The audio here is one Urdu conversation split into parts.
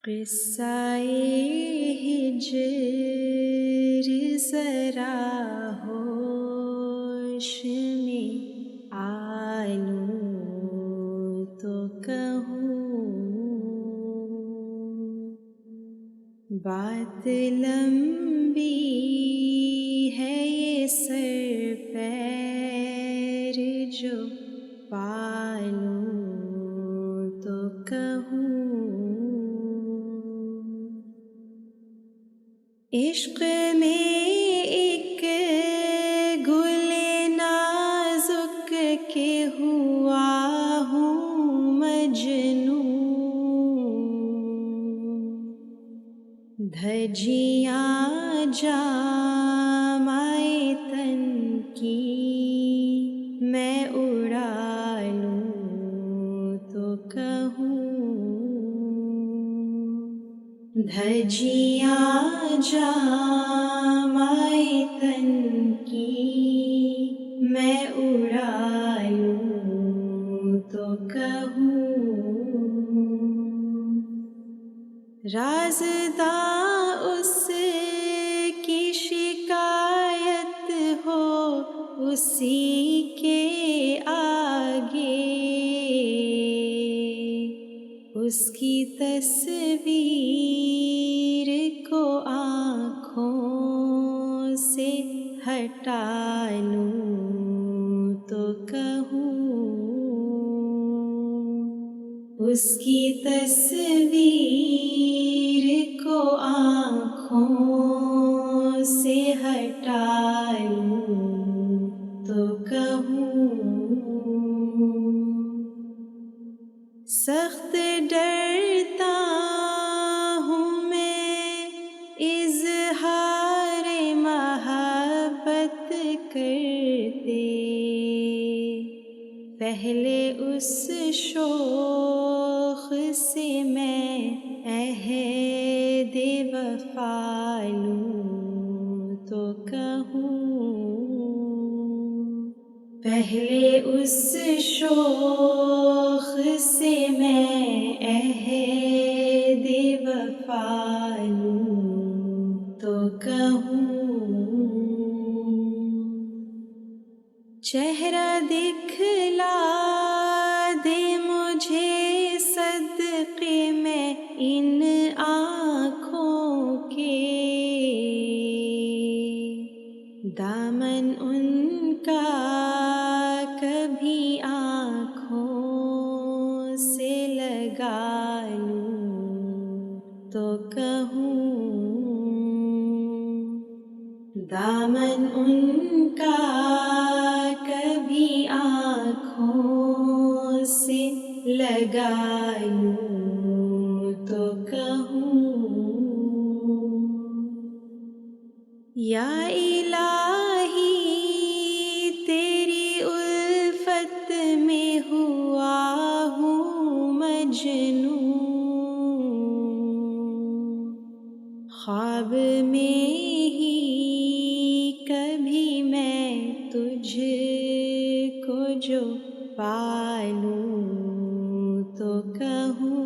قصہ ہجر ذرا ہوش میں آلوں تو کہوں، بات لمبی ہے یہ سر پیر جو پالوں تو کہوں، عشق میں ایک گل نازک کے ہوا ہوں مجنوں، دھجیاں جامائے تن کی میں اڑا لوں تو کہوں، دھجیاں جامائے تن کی میں اڑا لوں تو کہوں، رازداں اس کی شکایت ہو اسی کے آگے، اس کی تصویر کو آنکھوں سے ہٹا لوں تو کہوں، اس کی تصویر کو آنکھوں سے ہٹا لوں تو کہوں، سخت ڈرتا ہوں میں اظہار محبت کرتے، پہلے اس شوخ سے میں عہد وفا لوں تو کہوں، پہلے اس شوخ سے میں عہد وفا لوں تو کہوں، چہرہ دکھلا دے مجھے صدقے میں ان آنکھوں کے، دامن ان کا کبھی آنکھوں سے لگا لوں تو کہوں، دامن ان کا کبھی آنکھوں سے لگا لوں تو کہوں، یا الہی تیری الفت میں ہوا ہوں مجنوں، خواب میں ہی کبھی میں تجھ کو جو پالوں تو کہوں،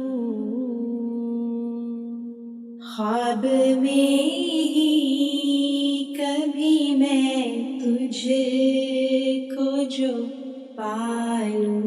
خواب میں ہی کبھی میں تجھ کو جو پالوں